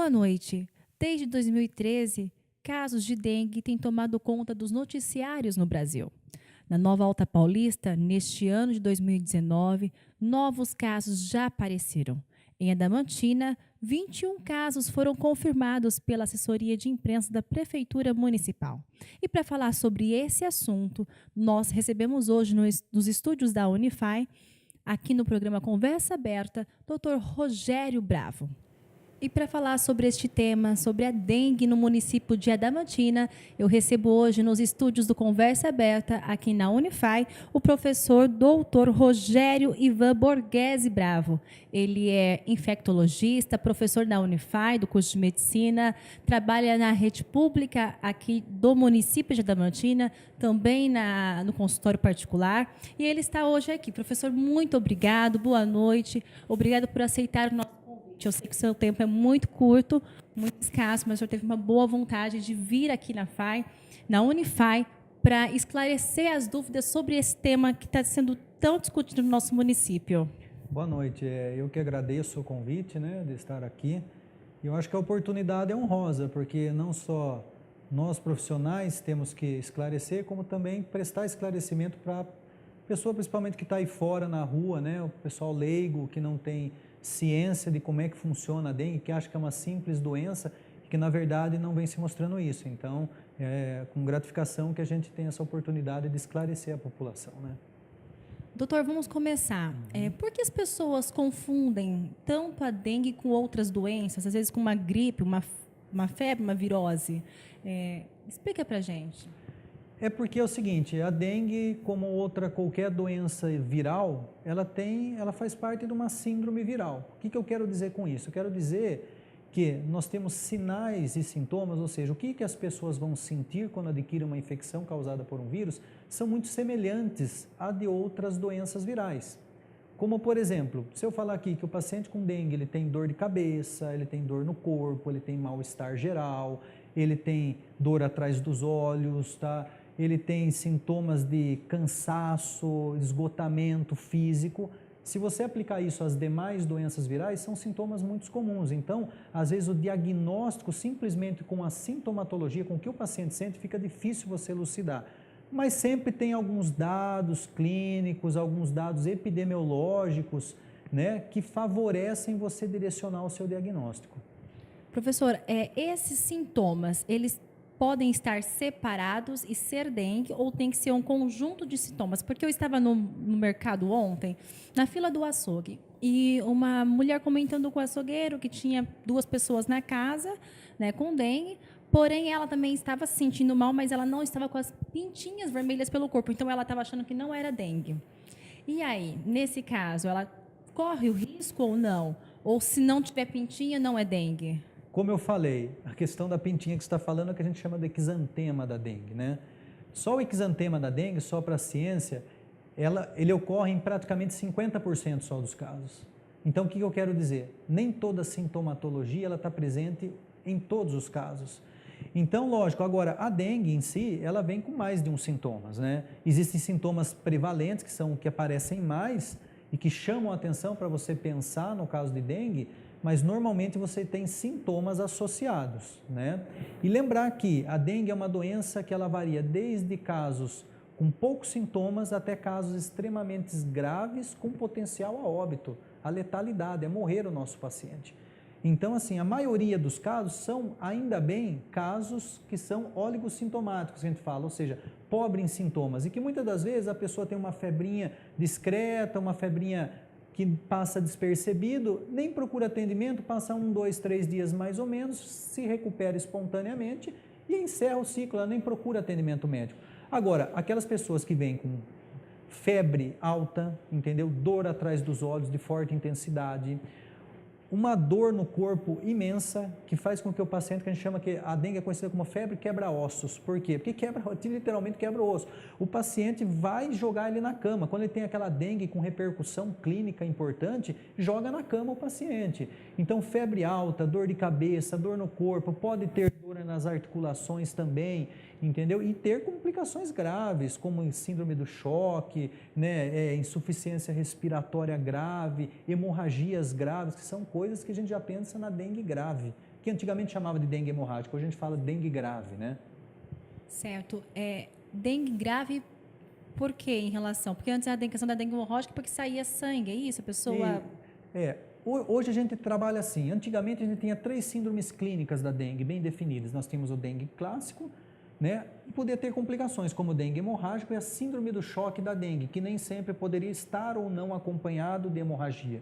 Boa noite. Desde 2013, casos de dengue têm tomado conta dos noticiários no Brasil. Na Nova Alta Paulista, neste ano de 2019, novos casos já apareceram. Em Adamantina, 21 casos foram confirmados pela assessoria de imprensa da Prefeitura Municipal. E para falar sobre esse assunto, nós recebemos hoje nos estúdios da Unify, aqui no programa Conversa Aberta, Dr. Rogério Bravo. E para falar sobre este tema, sobre a dengue no município de Adamantina, eu recebo hoje nos estúdios do Conversa Aberta, aqui na Unify, o professor doutor Rogério Ivan Borghese Bravo. Ele é infectologista, professor da Unify, do curso de medicina, trabalha na rede pública aqui do município de Adamantina, também no consultório particular. E ele está hoje aqui. Professor, muito obrigado, boa noite. Obrigado por aceitar o nosso convite. Eu sei que o seu tempo é muito curto, muito escasso, mas o senhor teve uma boa vontade de vir aqui na Unify, para esclarecer as dúvidas sobre esse tema que está sendo tão discutido no nosso município. Boa noite, eu que agradeço o convite, de estar aqui. Eu acho que a oportunidade é honrosa, porque não só nós profissionais temos que esclarecer, como também prestar esclarecimento para a pessoa, principalmente que está aí fora na rua, o pessoal leigo que não tem ciência de como é que funciona a dengue, que acha que é uma simples doença, que na verdade não vem se mostrando isso. Então, é com gratificação que a gente tem essa oportunidade de esclarecer a população, Doutor, vamos começar. Por que as pessoas confundem tanto a dengue com outras doenças, às vezes com uma gripe, uma febre, uma virose? Explica para a gente. É porque é o seguinte, a dengue, como qualquer doença viral, ela faz parte de uma síndrome viral. O que eu quero dizer com isso? Eu quero dizer que nós temos sinais e sintomas, ou seja, o que as pessoas vão sentir quando adquirem uma infecção causada por um vírus, são muito semelhantes a de outras doenças virais. Como, por exemplo, se eu falar aqui que o paciente com dengue ele tem dor de cabeça, ele tem dor no corpo, ele tem mal-estar geral, ele tem dor atrás dos olhos, ele tem sintomas de cansaço, esgotamento físico. Se você aplicar isso às demais doenças virais, são sintomas muito comuns. Então, às vezes o diagnóstico, simplesmente com a sintomatologia, com o que o paciente sente, fica difícil você elucidar. Mas sempre tem alguns dados clínicos, alguns dados epidemiológicos, que favorecem você direcionar o seu diagnóstico. Professor, esses sintomas, eles podem estar separados e ser dengue, ou tem que ser um conjunto de sintomas? Porque eu estava no mercado ontem, na fila do açougue, e uma mulher comentando com o açougueiro que tinha 2 pessoas na casa, com dengue, porém ela também estava se sentindo mal, mas ela não estava com as pintinhas vermelhas pelo corpo, então ela estava achando que não era dengue. E aí, nesse caso, ela corre o risco ou não? Ou se não tiver pintinha, não é dengue? Como eu falei, a questão da pintinha que você está falando é o que a gente chama de exantema da dengue, Só o exantema da dengue, só para a ciência, ele ocorre em praticamente 50% só dos casos. Então, o que eu quero dizer? Nem toda a sintomatologia está presente em todos os casos. Então, lógico, agora, a dengue em si, ela vem com mais de uns sintomas, Existem sintomas prevalentes, que são que aparecem mais e que chamam a atenção para você pensar no caso de dengue, mas normalmente você tem sintomas associados, E lembrar que a dengue é uma doença que ela varia desde casos com poucos sintomas até casos extremamente graves com potencial a óbito, a letalidade, é morrer o nosso paciente. Então, assim, a maioria dos casos são, ainda bem, casos que são oligossintomáticos, que a gente fala, ou seja, pobre em sintomas, e que muitas das vezes a pessoa tem uma febrinha discreta, uma febrinha que passa despercebido, nem procura atendimento, passa 1, 2, 3 dias mais ou menos, se recupera espontaneamente e encerra o ciclo, ela nem procura atendimento médico. Agora, aquelas pessoas que vêm com febre alta, entendeu? Dor atrás dos olhos de forte intensidade, uma dor no corpo imensa, que faz com que o paciente, que a gente chama que a dengue é conhecida como febre quebra-ossos. Por quê? Porque literalmente quebra o osso. O paciente vai jogar ele na cama. Quando ele tem aquela dengue com repercussão clínica importante, joga na cama o paciente. Então, febre alta, dor de cabeça, dor no corpo, pode ter dor nas articulações também, entendeu? E ter complicações graves, como síndrome do choque, insuficiência respiratória grave, hemorragias graves, que são coisas coisas que a gente já pensa na dengue grave, que antigamente chamava de dengue hemorrágica, hoje a gente fala dengue grave, né? Certo. Dengue grave, por quê em relação? Porque antes a questão da dengue hemorrágica porque saía sangue, é isso? A pessoa... Hoje a gente trabalha assim, antigamente a gente tinha 3 síndromes clínicas da dengue bem definidas. Nós tínhamos o dengue clássico, né? E podia ter complicações como o dengue hemorrágico e a síndrome do choque da dengue, que nem sempre poderia estar ou não acompanhado de hemorragia.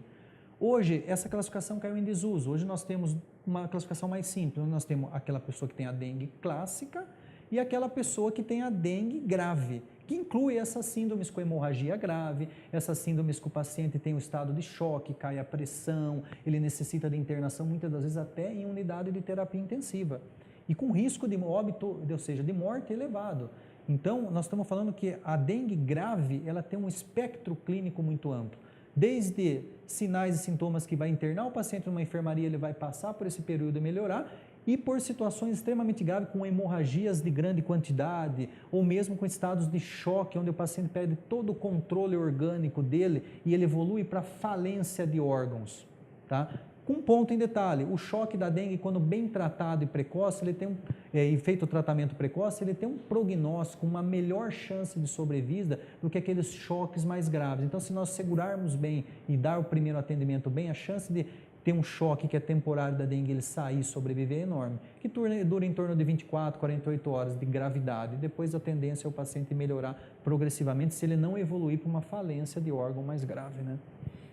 Hoje, essa classificação caiu em desuso. Hoje nós temos uma classificação mais simples. Nós temos aquela pessoa que tem a dengue clássica e aquela pessoa que tem a dengue grave, que inclui essas síndromes com hemorragia grave, essas síndromes que o paciente tem um estado de choque, cai a pressão, ele necessita de internação, muitas das vezes até em unidade de terapia intensiva. E com risco de óbito, ou seja, de morte elevado. Então, nós estamos falando que a dengue grave, ela tem um espectro clínico muito amplo. Desde sinais e sintomas que vai internar o paciente numa enfermaria, ele vai passar por esse período e melhorar, e por situações extremamente graves, com hemorragias de grande quantidade, ou mesmo com estados de choque, onde o paciente perde todo o controle orgânico dele e ele evolui para falência de órgãos, tá? Com um ponto em detalhe, o choque da dengue, quando bem tratado e precoce, ele tem e feito o tratamento precoce, ele tem um prognóstico, uma melhor chance de sobrevida do que aqueles choques mais graves. Então, se nós segurarmos bem e dar o primeiro atendimento bem, a chance de ter um choque que é temporário da dengue, ele sair e sobreviver é enorme, que dura em torno de 24, 48 horas de gravidade. Depois a tendência é o paciente melhorar progressivamente se ele não evoluir para uma falência de órgão mais grave, né?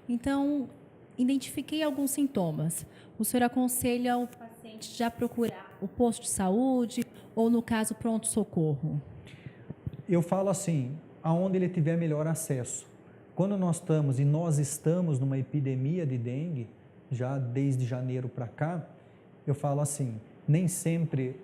Então, identifiquei alguns sintomas. O senhor aconselha o paciente já procurar o posto de saúde ou, no caso, pronto-socorro? Eu falo assim, aonde ele tiver melhor acesso. Quando nós estamos numa epidemia de dengue, já desde janeiro para cá, eu falo assim, nem sempre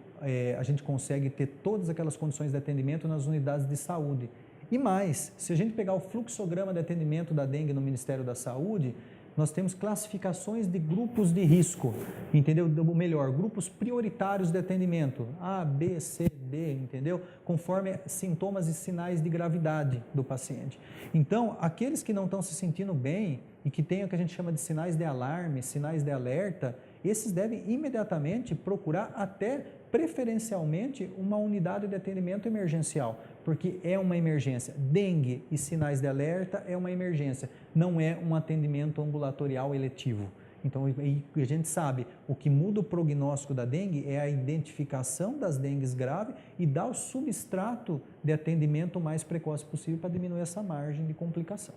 a gente consegue ter todas aquelas condições de atendimento nas unidades de saúde. E mais, se a gente pegar o fluxograma de atendimento da dengue no Ministério da Saúde, nós temos classificações de grupos de risco, entendeu? Ou melhor, grupos prioritários de atendimento, A, B, C, D, entendeu? Conforme sintomas e sinais de gravidade do paciente. Então, aqueles que não estão se sentindo bem e que têm o que a gente chama de sinais de alarme, sinais de alerta, esses devem imediatamente procurar até preferencialmente uma unidade de atendimento emergencial, porque é uma emergência. Dengue e sinais de alerta é uma emergência, não é um atendimento ambulatorial eletivo. Então, a gente sabe, o que muda o prognóstico da dengue é a identificação das dengues graves e dar o substrato de atendimento o mais precoce possível para diminuir essa margem de complicação.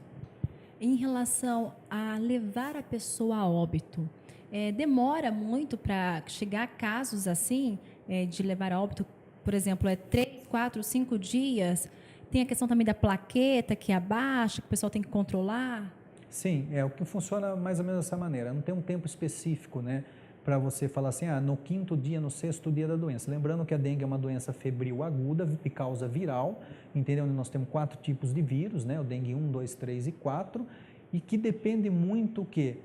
Em relação a levar a pessoa a óbito, demora muito para chegar a casos assim, de levar a óbito, por exemplo, 3, 4, 5 dias? Tem a questão também da plaqueta que abaixa, que o pessoal tem que controlar? Sim, o que funciona mais ou menos dessa maneira, não tem um tempo específico, né, para você falar assim, no 5º dia, no 6º dia da doença. Lembrando que a dengue é uma doença febril aguda, de causa viral, entendeu? Nós temos 4 tipos de vírus, né, o dengue 1, 2, 3 e 4, e que depende muito o quê?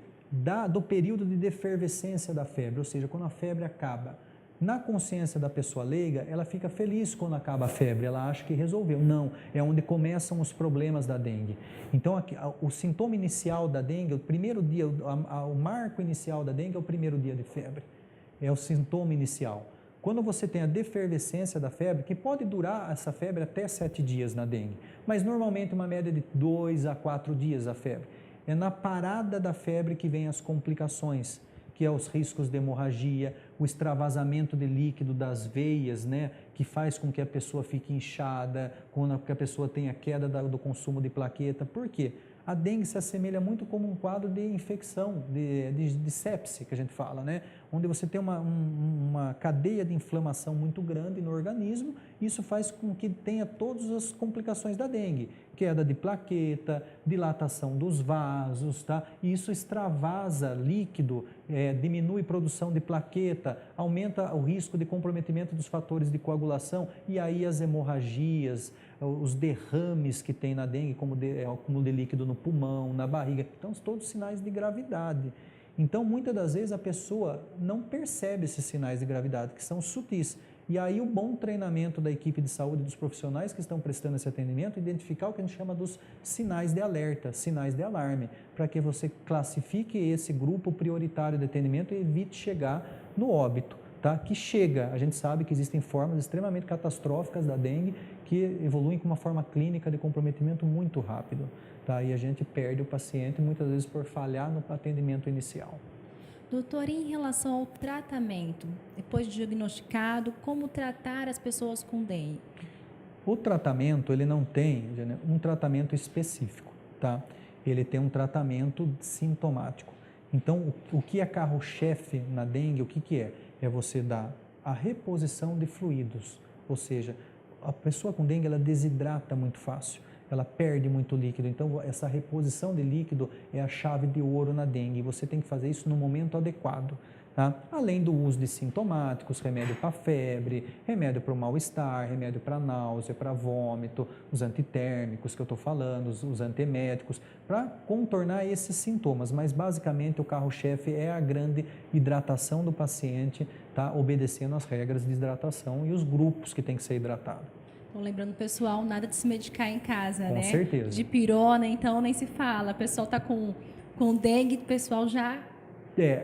Do período de defervescência da febre, ou seja, quando a febre acaba. Na consciência da pessoa leiga, ela fica feliz quando acaba a febre, ela acha que resolveu. Não, é onde começam os problemas da dengue. Então, o sintoma inicial da dengue, o primeiro dia, o marco inicial da dengue é o primeiro dia de febre. É o sintoma inicial. Quando você tem a defervescência da febre, que pode durar essa febre até 7 dias na dengue, mas normalmente uma média de 2 a 4 dias a febre. É na parada da febre que vem as complicações, que é os riscos de hemorragia, o extravasamento de líquido das veias, né, que faz com que a pessoa fique inchada, com que a pessoa tenha queda do consumo de plaqueta. Por quê? A dengue se assemelha muito como um quadro de infecção, de sepse, que a gente fala, né? Onde você tem uma cadeia de inflamação muito grande no organismo, e isso faz com que tenha todas as complicações da dengue, queda de plaqueta, dilatação dos vasos, tá? E isso extravasa líquido, diminui produção de plaqueta, aumenta o risco de comprometimento dos fatores de coagulação, e aí as hemorragias, os derrames que tem na dengue, como acúmulo de líquido no pulmão, na barriga, então todos sinais de gravidade. Então, muitas das vezes a pessoa não percebe esses sinais de gravidade, que são sutis. E aí o bom treinamento da equipe de saúde, dos profissionais que estão prestando esse atendimento, identificar o que a gente chama dos sinais de alerta, sinais de alarme, para que você classifique esse grupo prioritário de atendimento e evite chegar no óbito. Tá? Que chega, a gente sabe que existem formas extremamente catastróficas da dengue que evoluem com uma forma clínica de comprometimento muito rápido. Tá? E a gente perde o paciente muitas vezes por falhar no atendimento inicial. Doutor, em relação ao tratamento, depois de diagnosticado, como tratar as pessoas com dengue? O tratamento, ele não tem um tratamento específico, tá? Ele tem um tratamento sintomático. Então, o que é carro-chefe na dengue, o que é? É você dar a reposição de fluidos, ou seja, a pessoa com dengue, ela desidrata muito fácil, ela perde muito líquido, então essa reposição de líquido é a chave de ouro na dengue, você tem que fazer isso no momento adequado. Tá? Além do uso de sintomáticos, remédio para febre, remédio para o mal-estar, remédio para náusea, para vômito, os antitérmicos que eu estou falando, os antieméticos, para contornar esses sintomas. Mas basicamente o carro-chefe é a grande hidratação do paciente, tá? Obedecendo as regras de hidratação e os grupos que tem que ser hidratado. Então, lembrando, pessoal, nada de se medicar em casa, né? Com certeza. De pirona, então, nem se fala. O pessoal está com dengue, o pessoal já...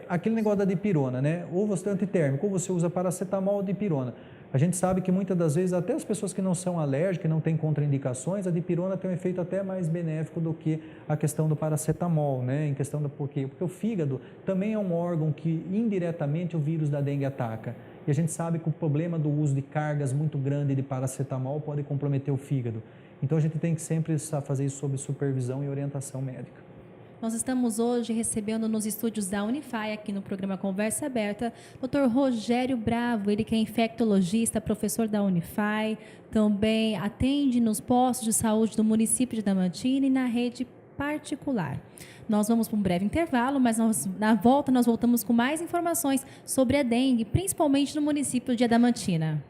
aquele negócio da dipirona, né? Ou você tem antitérmico, ou você usa paracetamol ou dipirona. A gente sabe que muitas das vezes, até as pessoas que não são alérgicas, não têm contraindicações, a dipirona tem um efeito até mais benéfico do que a questão do paracetamol, né? Em questão do porquê? Porque o fígado também é um órgão que indiretamente o vírus da dengue ataca. E a gente sabe que o problema do uso de cargas muito grandes de paracetamol pode comprometer o fígado. Então a gente tem que sempre fazer isso sob supervisão e orientação médica. Nós estamos hoje recebendo nos estúdios da Unify, aqui no programa Conversa Aberta, Dr. Rogério Bravo, ele que é infectologista, professor da Unify, também atende nos postos de saúde do município de Adamantina e na rede particular. Nós vamos para um breve intervalo, mas na volta nós voltamos com mais informações sobre a dengue, principalmente no município de Adamantina.